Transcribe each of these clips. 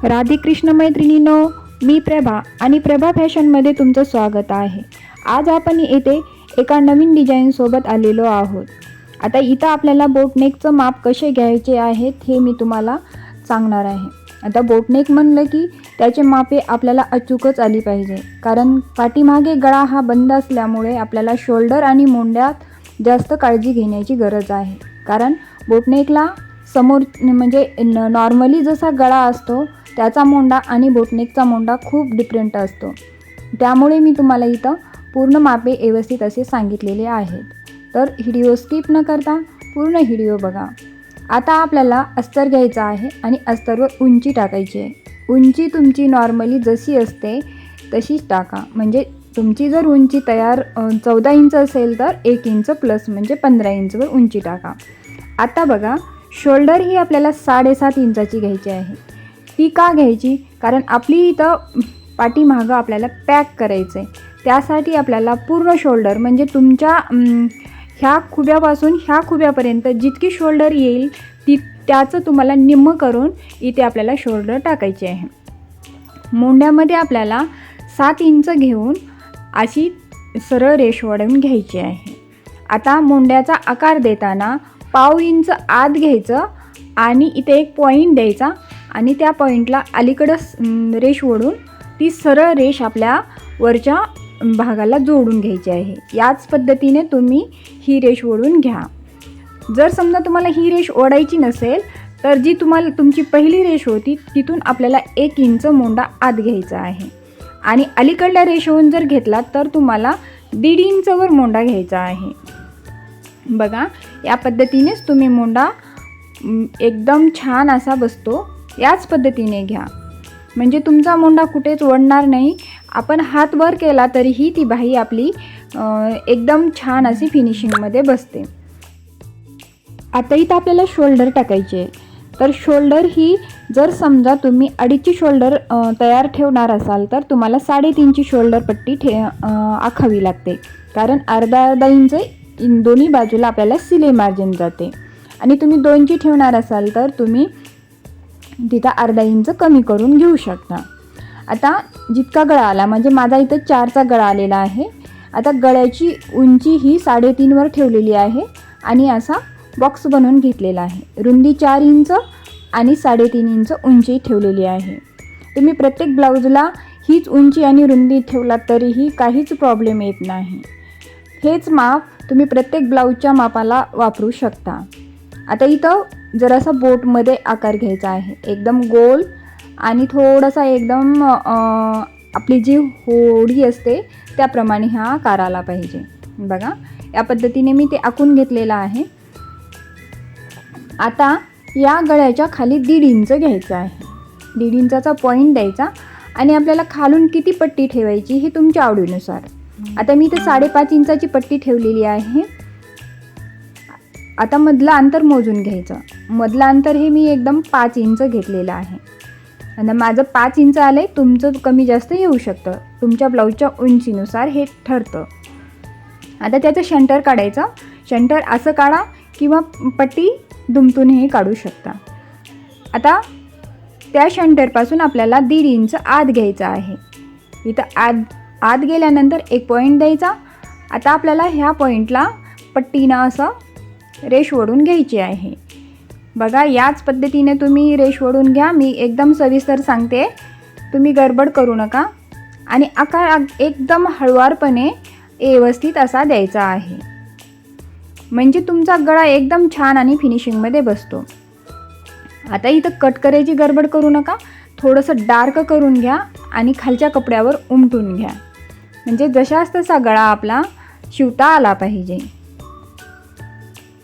राधे कृष्ण मैत्रिणींनो, मी प्रभा आणि प्रभा फॅशनमध्ये तुमचं स्वागत आहे। आज आपण येथे एका नवीन डिझाईनसोबत आलेलो आहोत। आता इथं आपल्याला बोटनेकचं माप कसे घ्यायचे आहेत हे मी तुम्हाला सांगणार आहे। आता बोटनेक म्हणलं की त्याचे मापे आपल्याला अचूकच आली पाहिजे, कारण पाठीमागे गळा हा बंद असल्यामुळे आपल्याला शोल्डर आणि मोंड्यात जास्त काळजी घेण्याची गरज आहे। कारण बोटनेकला समोर म्हणजे नॉर्मली जसा गळा असतो त्याचा मोंडा आणि बोटनेकचा मोंडा खूप डिफरंट असतो। त्यामुळे मी तुम्हाला इथं पूर्ण मापे व्यवस्थित असे सांगितलेले आहेत। तर व्हिडिओ स्किप न करता पूर्ण व्हिडिओ बघा। आता आपल्याला अस्तर घ्यायचा आहे आणि अस्तरवर उंची टाकायची आहे। उंची तुमची नॉर्मली जशी असते तशीच टाका। म्हणजे तुमची जर उंची तयार 14 इंच असेल तर 1 इंच प्लस म्हणजे 15 इंचवर उंची टाका। आता बघा, शोल्डर ही आपल्याला 7.5 इंचाची घ्यायची आहे। ती का घ्यायची? कारण आपली इथं पाठीमागं आपल्याला पॅक करायचं आहे। त्यासाठी आपल्याला पूर्ण शोल्डर म्हणजे तुमच्या ह्या खुब्यापासून ह्या खुब्यापर्यंत जितकी शोल्डर येईल त्याचं तुम्हाला निम्म करून इथे आपल्याला शोल्डर टाकायचे आहे। मोंड्यामध्ये आपल्याला 7 इंच घेऊन अशी सरळ रेष ओढून घ्यायची आहे। आता मोंड्याचा आकार देताना पाव इंच आत घ्यायचं आणि इथे एक पॉईंट द्यायचा आणि त्या पॉईंटला अलीकडं रेष ओढून ती सरळ रेष आपल्या वरच्या भागाला जोडून घ्यायची आहे। याच पद्धतीने तुम्ही ही रेष ओढून घ्या। जर समजा तुम्हाला ही रेष ओढायची नसेल तर जी तुम्हाला तुमची पहिली रेष होती तिथून आपल्याला 1 इंच मोंडा आत घ्यायचा आहे आणि अलीकडल्या रेषेहून जर घेतला तर तुम्हाला 1.5 इंचवर मोंडा घ्यायचा आहे। बघा, या पद्धतीनेच तुम्ही मोंडा एकदम छान असा बसतो। याच पद्धतीने घ्या म्हणजे तुमचा मोंडा कुठेच ओढणार नाही। आपण हात वर केला तरीही ती बाही आपली एकदम छान अशी फिनिशिंगमध्ये बसते। आता इथं आपल्याला शोल्डर टाकायचे, तर शोल्डर ही जर समजा तुम्ही 2.5ची शोल्डर तयार ठेवणार असाल तर तुम्हाला 3.5ची शोल्डर पट्टी आखावी लागते, कारण अर्धा इंच दोन्ही बाजूला आपल्याला सिलाई मार्जिन जाते। आणि तुम्ही 2ची ठेवणार असाल तर तुम्ही तिथं अर्धा इंच कमी करून घेऊ शकता। आता जितका गळा आला म्हणजे माझा इथं 4चा गळा आलेला आहे। आता गळ्याची उंची ही 3.5वर ठेवलेली आहे आणि असा बॉक्स बनवून घेतलेला आहे। रुंदी 4 इंच आणि 3.5 इंच उंची ठेवलेली आहे। तुम्ही प्रत्येक ब्लाऊजला हीच उंची आणि रुंदी ठेवलात तरीही काहीच प्रॉब्लेम येत नाही। हेच माप तुम्ही प्रत्येक ब्लाऊजच्या मापाला वापरू शकता। आता इथं जरासा बोटमध्ये आकार घ्यायचा आहे, एकदम गोल आणि थोडासा एकदम आपली जी होडी असते त्याप्रमाणे हा आकार आला पाहिजे। बघा, या पद्धतीने मी ते आखून घेतलेलं आहे। आता या गळ्याच्या खाली 1.5 इंच घ्यायचं आहे। 1.5 इंचाचा पॉईंट द्यायचा आणि आपल्याला खालून किती पट्टी ठेवायची हे तुमच्या आवडीनुसार। आता मी इथे 5.5 इंचाची पट्टी ठेवलेली आहे। आता मधलं अंतर मोजून घ्यायचं। मधलं अंतर हे मी एकदम 5 इंच घेतलेलं आहे आणि माझं 5 इंच आलं आहे। तुमचं कमी जास्त येऊ शकतं, तुमच्या ब्लाऊजच्या उंचीनुसार हे ठरतं। आता त्याचं शंटर काढायचं। शंटर असं काढा किंवा पट्टी दुमतूनही काढू शकता। आता त्या शंटरपासून आपल्याला 1.5 इंच आत घ्यायचं आहे। इथं आत गेल्यानंतर एक पॉईंट द्यायचा। आता आपल्याला ह्या पॉईंटला पट्टीनं असं रेष ओढून घ्यायची आहे। बघा, याच पद्धतीने तुम्ही रेष ओढून घ्या। मी एकदम सविस्तर सांगते, तुम्ही गडबड करू नका आणि आकार एकदम हळुवारपणे व्यवस्थित असा द्यायचा आहे, म्हणजे तुमचा गळा एकदम छान आणि फिनिशिंगमध्ये बसतो। आता इथं कट करायची गडबड करू नका, थोडंसं डार्क करून घ्या आणि खालच्या कपड्यावर उमटून घ्या, म्हणजे जशास तसा गळा आपला शिवता आला पाहिजे।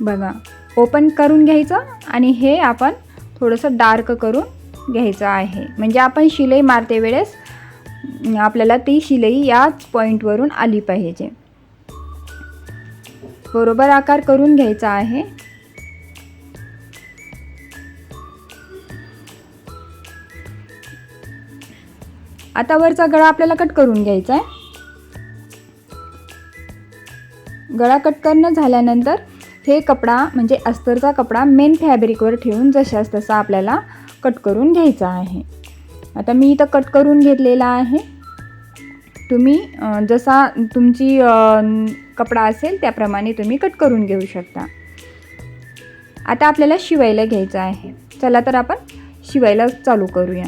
बघा, ओपन करून घ्यायचं आणि हे आपण थोडंसं डार्क करून घ्यायचं आहे, म्हणजे आपण शिलाई मारते वेळेस आपल्याला ती शिलाई याच पॉईंटवरून आली पाहिजे। बरोबर आकार करून घ्यायचा आहे। आता वरचा गळा आपल्याला कट करून घ्यायचा आहे। गळा कट करणं झाल्यानंतर हे कपडा म्हणजे अस्तरचा कपडा मेन फॅब्रिकवर ठेवून जशास तसा आपल्याला कट करून घ्यायचा आहे। आता मी इथं कट करून घेतलेला आहे. तुम्ही जसा तुमची कपडा असेल त्याप्रमाणे तुम्ही कट करून घेऊ शकता. आता आपल्याला शिवायला घ्यायचं आहे. चला तर आपण शिवायला चालू करूया.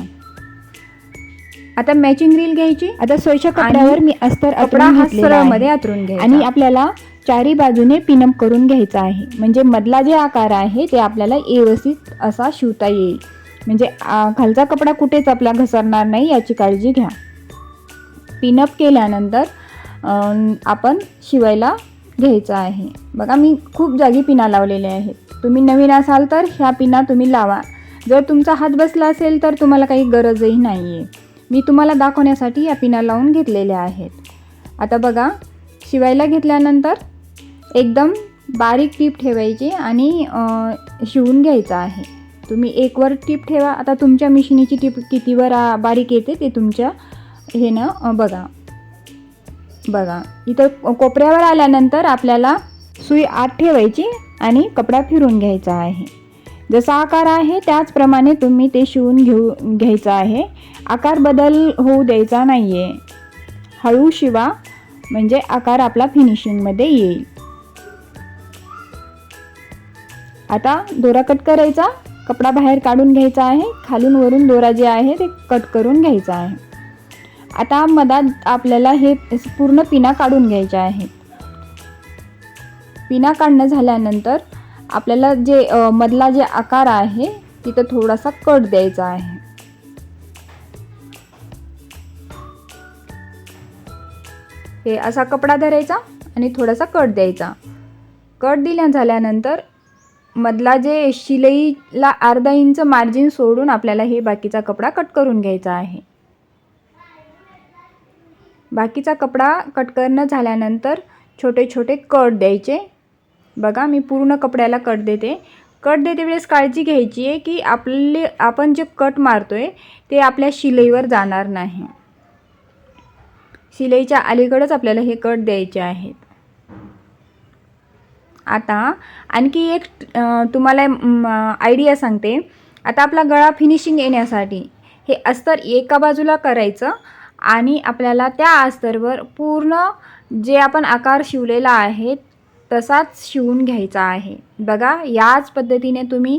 आता मॅचिंग रील घ्यायची. आता सोयीच्या कपड्यावर मी अस्तर कपडा हा सरळमध्ये आतरून घ्यायचा आणि आपल्याला चारी बाजूने पिनअप करून घ्यायचा आहे. म्हणजे मधला जे आकार आहे ते आपल्याला व्यवस्थित असा शिवता येईल. म्हणजे खालचा कपडा कुठेच आपला घसरणार नाही याची काळजी घ्या. पिनअप केल्यानंतर आपण शिवायला घ्यायचं आहे. बघा मी खूप जागी पिना लावलेल्या आहेत. तुम्ही नवीन असाल तर ह्या पिना तुम्ही लावा. जर तुमचा हात बसला असेल तर तुम्हाला काही गरजही नाही आहे. मी तुम्हाला दाखवण्यासाठी या पिना लावून घेतलेल्या आहेत. आता बघा शिवायला घेतल्यानंतर एकदम बारीक टीप ठेवायची आणि शिवून घ्यायचं आहे. तुम्ही एकवर टीप ठेवा. आता तुमच्या मिशिनीची टीप कितीवर बारीक येते ते तुमच्या हे ना बघा इथं कोपऱ्यावर आल्यानंतर आपल्याला सुई आत ठेवायची आणि कपडा फिरून घ्यायचा आहे. जसा आकार आहे त्याचप्रमाणे तुम्ही ते शिवून घ्यायचं आहे. आकार बदल होऊ द्यायचा नाही आहे. हळू शिवा म्हणजे आकार आपला फिनिशिंगमध्ये येईल. आता दोरा कट करायचा. कपडा बाहेर काढून घ्यायचा आहे. खालून वरून दोरा जे आहे ते कट करून घ्यायचा आहे. आता मधात आपल्याला हे पूर्ण पिना काढून घ्यायच्या आहेत. पिना काढणं झाल्यानंतर आपल्याला जे मधला जे आकार आहे तिथं थोडासा कट द्यायचा आहे. हे असा कपडा धरायचा आणि थोडासा कट द्यायचा. कट झाल्यानंतर मधला जे शिलाईला अर्धा इंच मार्जिन सोडून आपल्याला हे बाकीचा कपडा कट करून घ्यायचा आहे. बाकीचा कपडा कट करणं झाल्यानंतर छोटे छोटे कट द्यायचे. बघा मी पूर्ण कपड्याला कट देते. कट देते वेळेस काळजी घ्यायची आहे की आपण जे कट मारतोय ते आपल्या शिलाईवर जाणार नाही. शिलाईच्या अलीकडेच आपल्याला हे कट द्यायचे आहेत. आता आणखी एक तुम्हाला आयडिया सांगते. आता आपला गळा फिनिशिंग येण्यासाठी हे अस्तर एका बाजूला करायचं आणि आपल्याला त्या अस्तरवर पूर्ण जे आपण आकार शिवलेला आहे तसाच शिवून घ्यायचा आहे. बघा याच पद्धतीने तुम्ही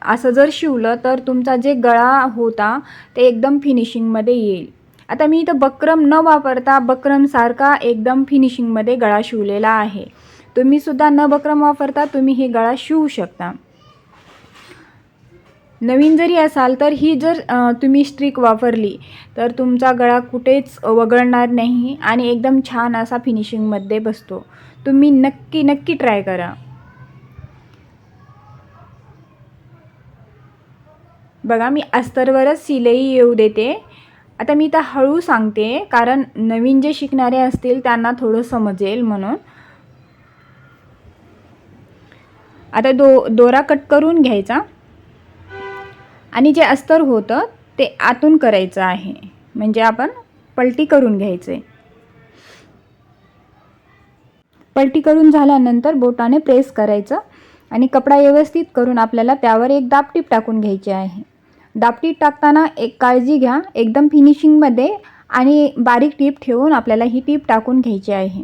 असं जर शिवलं तर तुमचा जे गळा होता ते एकदम फिनिशिंगमध्ये येईल. आता मी इथं बक्रम न वापरता बक्रमसारखा एकदम फिनिशिंगमध्ये गळा शिवलेला आहे. तुम्हीसुद्धा न बक्रम वापरता तुम्ही हे गळा शिवू शकता. नवीन जरी असाल तर ही जर तुम्ही स्ट्रिक वापरली तर तुमचा गळा कुठेच वगळणार नाही आणि एकदम छान असा फिनिशिंगमध्ये बसतो. तुम्ही नक्की ट्राय करा. बघा मी अस्तरवरच शिलाई येऊ देते. आता मी तर हळू सांगते कारण नवीन जे शिकणारे असतील त्यांना थोडं समजेल म्हणून. आता दोरा कट करून घ्यायचा आणि जे अस्तर होतं ते आतून करायचं आहे. म्हणजे आपण पलटी करून घ्यायचे. पलटी करून झाल्यानंतर बोटाने प्रेस करायचं आणि कपडा व्यवस्थित करून आपल्याला त्यावर एक दाबटीप टाकून घ्यायची आहे. दाबटीप टाकताना एक काळजी घ्या एकदम फिनिशिंगमध्ये आणि बारीक टीप ठेवून आपल्याला ही टीप टाकून घ्यायची आहे.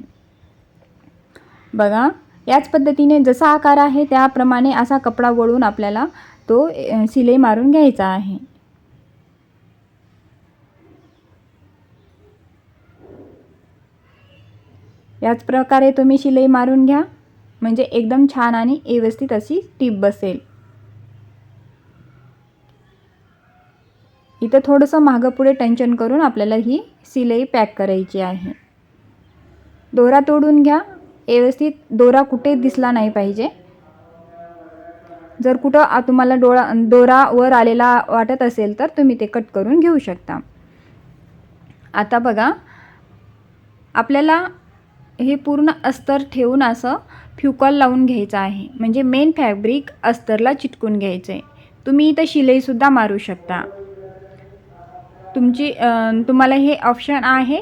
बघा याच पद्धतीने जसा आकार आहे त्याप्रमाणे असा कपडा वळून आपल्याला तो शिलाई मारून घ्यायचा आहे. याच प्रकारे तुम्ही शिलाई मारून घ्या म्हणजे एकदम छान आणि व्यवस्थित अशी टीप बसेल. इथं थोडंसं मागं पुढे टेन्शन करून आपल्याला ही शिलाई पॅक करायची आहे. दोरा तोडून घ्या. व्यवस्थित दोरा कुठे दिसला नाही पाहिजे. जर कुठं तुम्हाला दोरा वर आलेला वाटत असेल तर तुम्ही ते कट करून घेऊ शकता. आता बघा आपल्याला हे पूर्ण अस्तर ठेवून असं फ्युकॉल लावून घ्यायचं आहे. म्हणजे मेन फॅब्रिक अस्तरला चिटकून घ्यायचं आहे. तुम्ही इथं शिलाईसुद्धा मारू शकता. तुम्हाला हे ऑप्शन आहे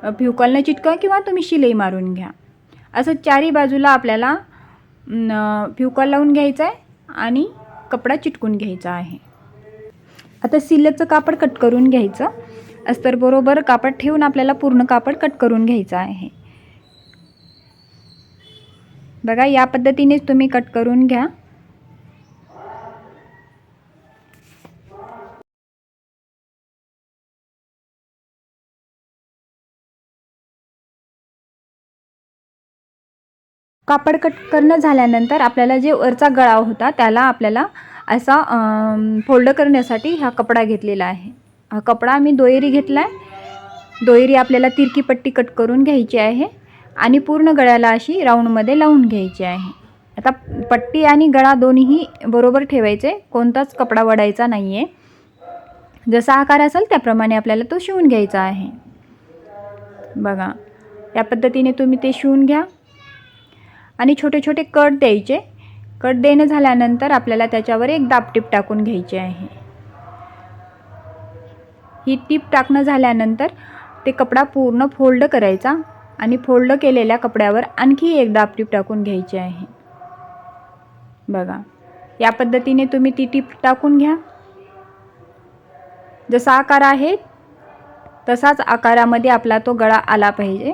फ्युकॉलने चिटका किंवा तुम्ही शिलाई मारून घ्या. असं चारी बाजूला आपल्याला फ्युकॉल लावून घ्यायचं आहे आणि कपडा चिटकून घ्यायचा आहे. आता सिल्कचं कापड कट करून घ्यायचं. अस्तर बरोबर कापड ठेवून आपल्याला पूर्ण कापड कट करून घ्यायचं आहे. बघा, या पद्धतीनेच तुम्ही कट करून घ्या. कापड कट करणं झाल्यानंतर आपल्याला जे वरचा गळा होता त्याला आपल्याला असा फोल्ड करण्यासाठी हा कपडा घेतलेला आहे. हा कपडा मी दोयरी घेतला आहे. दोयरी आपल्याला तिरकी पट्टी कट करून घ्यायची आहे आणि पूर्ण गळ्याला अशी राऊंडमध्ये लावून घ्यायची आहे. आता पट्टी आणि गळा दोन्हीही बरोबर ठेवायचे, कोणताच कपडा वडायचा नाही आहे. जसा आकार असेल त्याप्रमाणे आपल्याला तो शिवून घ्यायचा आहे. बघा, या पद्धतीने तुम्ही ते शिवून घ्या आणि छोटे छोटे कट द्यायचे. कट देणं झाल्यानंतर आपल्याला त्याच्यावर एक दाबटीप टाकून घ्यायची आहे. ही टीप टाकणं झाल्यानंतर ते कपडा पूर्ण फोल्ड करायचा आणि फोल्ड केलेल्या कपड्यावर आणखी एक दाबटीप टाकून घ्यायची आहे. बघा, या पद्धतीने तुम्ही ती टीप टाकून घ्या. जसा आकार आहे तसाच आकारामध्ये आपला तो गळा आला पाहिजे.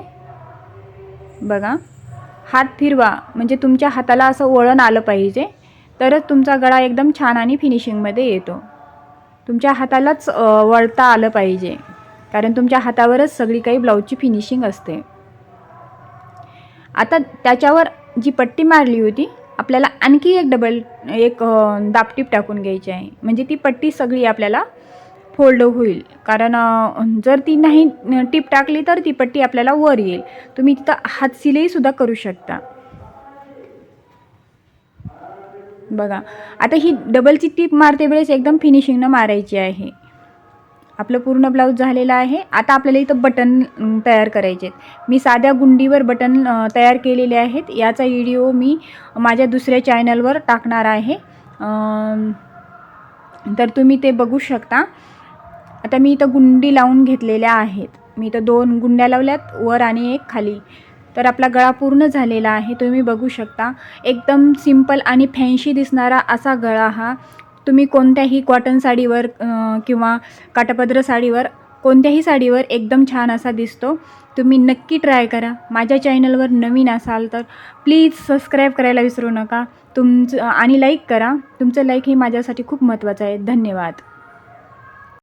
बघा, हात फिरवा म्हणजे तुमच्या हाताला असं वळण आलं पाहिजे, तरच तुमचा गळा एकदम छान आणि फिनिशिंगमध्ये येतो. तुमच्या हातालाच वळता आलं पाहिजे, कारण तुमच्या हातावरच सगळी काही ब्लाऊजची फिनिशिंग असते. आता त्याच्यावर जी पट्टी मारली होती आपल्याला आणखी एक दाबटीप टाकून घ्यायची आहे, म्हणजे ती पट्टी सगळी आपल्याला फोल्ड होईल. कारण जर ती नाही टीप टाकली तर ती पट्टी आपल्याला वर येईल. तुम्ही तिथं हात सिलाईसुद्धा करू शकता. बघा, आता ही डबलची टीप मारते वेळेस एकदम फिनिशिंगनं मारायची आहे. आपलं पूर्ण ब्लाऊज झालेलं आहे. आता आपल्याला इथं बटन तयार करायचे आहेत. मी साध्या गुंडीवर बटन तयार केलेले आहेत. याचा व्हिडिओ मी माझ्या दुसऱ्या चॅनलवर टाकणार आहे, तर तुम्ही ते बघू शकता. आता मी इथं गुंडी लावून घेतलेल्या आहेत. मी इथं 2 गुंड्या लावल्यात, वर आणि एक खाली. तर आपला गळा पूर्ण झालेला आहे, तुम्ही बघू शकता. एकदम सिंपल आणि फॅन्सी दिसणारा असा गळा हा तुम्ही कोणत्याही कॉटन साडीवर किंवा काठापदर साडीवर, कोणत्याही साडीवर एकदम छान असा दिसतो. तुम्ही नक्की ट्राय करा. माझ्या चॅनलवर नवीन असाल तर प्लीज सबस्क्राईब करायला विसरू नका. आणि लाईक करा. तुमचं लाईक हे माझ्यासाठी खूप महत्त्वाचं आहे. धन्यवाद.